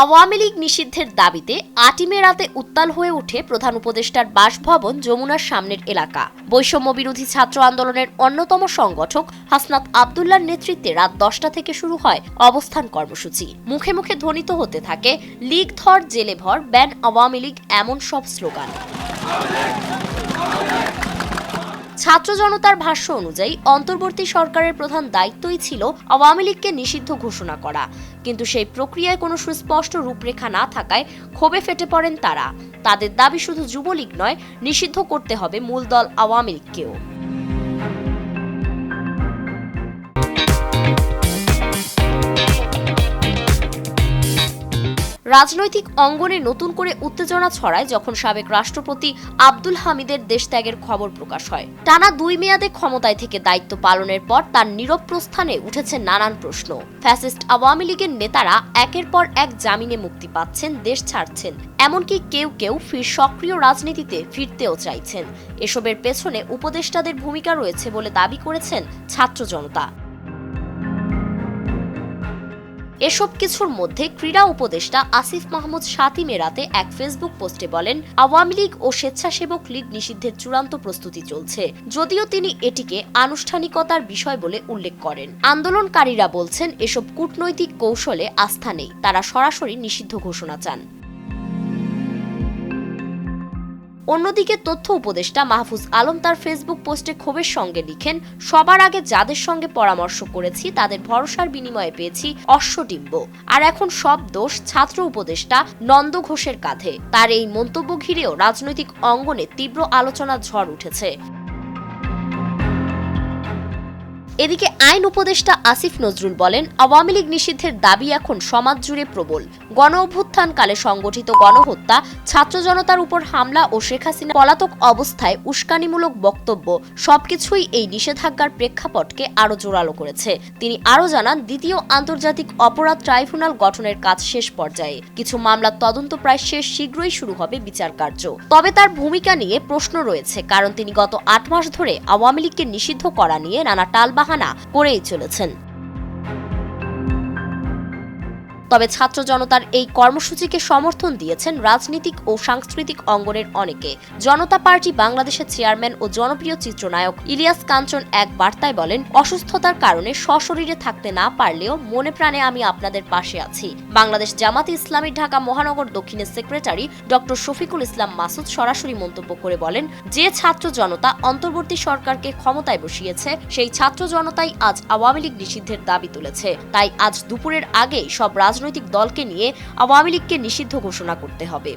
আওয়ামী লীগ নিষিদ্ধের দাবিতে ৮ই মে রাতে উত্তাল হয়ে ওঠে প্রধান উপদেষ্টার বাসভবন যমুনার সামনের এলাকা। বৈষম্য বিরোধী ছাত্র আন্দোলনের অন্যতম সংগঠক হাসনাত আব্দুল্লাহর নেতৃত্বে রাত ১০টা থেকে শুরু হয় অবস্থান কর্মসূচি। মুখে মুখে ধ্বনিত হতে থাকে লীগ ধর জেলে ভর, ব্যান আওয়ামী লীগ, এমন সব স্লোগান। ছাত্র জনতার ভাষ্য অনুযায়ী অন্তর্বর্তী সরকারের প্রধান দায়িত্বই ছিল আওয়ামী লীগকে নিষিদ্ধ ঘোষণা করা, কিন্তু সেই প্রক্রিয়ায় কোনো সুস্পষ্ট রূপরেখা না থাকায় ক্ষোভে ফেটে পড়েন তারা। তাদের দাবি শুধু যুবলীগ নয়, নিষিদ্ধ করতে হবে মূল দল আওয়ামী লীগকেও। রাজনৈতিক অঙ্গনে নতুন করে উত্তেজনা ছড়ায় যখন সাবেক রাষ্ট্রপতি আব্দুল হামিদের দেশত্যাগের খবর প্রকাশ হয়। টানা ২ মেয়াদে ক্ষমতায় থেকে দায়িত্ব পালনের পর তার নীরব প্রস্থানে উঠেছে নানান প্রশ্ন। ফ্যাসিস্ট আওয়ামী লীগের নেতারা একের পর এক জামিনে মুক্তি পাচ্ছেন, দেশ ছাড়ছেন, এমনকি কেউ কেউ ফির সক্রিয় রাজনীতিতে ফিরতেও চাইছেন। এসবের পেছনে উপদেষ্টাদের ভূমিকা রয়েছে বলে দাবি করেছেন ছাত্র জনতা। এসব কিছুর মধ্যে ক্রীড়া উপদেষ্টা আসিফ মাহমুদ ৭ই মে রাতে এক ফেসবুক পোস্টে বলেন, আওয়ামী লীগ ও স্বেচ্ছাসেবক লীগ নিষিদ্ধের চূড়ান্ত প্রস্তুতি চলছে, যদিও তিনি এটিকে আনুষ্ঠানিকতার বিষয় বলে উল্লেখ করেন। আন্দোলনকারীরা বলছেন এসব কূটনৈতিক কৌশলে আস্থা নেই, তারা সরাসরি নিষিদ্ধ ঘোষণা চান। অন্যদিকে তথ্য উপদেষ্টা মাহফুজ আলম তার ফেসবুক পোস্টে ক্ষোভের সঙ্গে লিখেন, সবার আগে যাদের সঙ্গে পরামর্শ করেছি তাদের ভরসার বিনিময়ে পেয়েছি অশ্বডিম্ব, আর এখন সব দোষ ছাত্র উপদেষ্টা নন্দ ঘোষের কাঁধে। তার এই মন্তব্য ঘিরেও রাজনৈতিক অঙ্গনে তীব্র আলোচনার ঝড় উঠেছে। এদিকে আইন উপদেষ্টা আসিফ নজরুল বলেন, আওয়ামী লীগ নিষিদ্ধের দাবি এখন সমাজ জুড়ে প্রবল। গণ অভ্যুত্থানকালে সংগঠিত গণহত্যা, ছাত্র জনতার উপর হামলা ও শেখ হাসিনা পলাতক অবস্থায় উস্কানিমূলক বক্তব্য সবকিছুই এই নিষেধাজ্ঞার প্রেক্ষাপটকে আরও জোরালো করেছে। তিনি আরও জানান, দ্বিতীয় আন্তর্জাতিক অপরাধ ট্রাইব্যুনাল গঠনের কাজ শেষ পর্যায়ে, কিছু মামলার তদন্ত প্রায় শেষ, শীঘ্রই শুরু হবে বিচার কার্য। তবে তার ভূমিকা নিয়ে প্রশ্ন রয়েছে, কারণ তিনি গত ৮ মাস ধরে আওয়ামী লীগকে নিষিদ্ধ করা নিয়ে নানা টালবাহানা করেই চলেছেন। তবে ছাত্র জনতার এই কর্মসূচিকে সমর্থন দিয়েছেন রাজনৈতিক ও সাংস্কৃতিক অঙ্গনের অনেকে। জনতা পার্টি বাংলাদেশের চেয়ারম্যান ও জনপ্রিয় চিত্রনায়ক ইলিয়াস কাঞ্চন এক বার্তায় বলেন, অসুস্থতার কারণে সশরীরে থাকতে না পারলেও মনে প্রাণে আমি আপনাদের পাশে আছি। বাংলাদেশ জামাতে ইসলামী ঢাকা মহানগর দক্ষিণের সেক্রেটারি ডক্টর শফিকুল ইসলাম মাসুদ সরাসরি মন্তব্য করে বলেন, যে ছাত্র জনতা অন্তর্বর্তী সরকারকে ক্ষমতায় বসিয়েছে, সেই ছাত্র জনতাই আজ আওয়ামী লীগ নিষিদ্ধের দাবি তুলেছে। তাই আজ দুপুরের আগেই সব রাজনৈতিক দলকে নিয়ে আওয়ামী লীগকে নিষিদ্ধ ঘোষণা করতে হবে।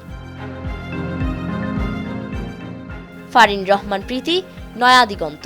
ফারিন রহমান প্রীতি, নয়া দিগন্ত।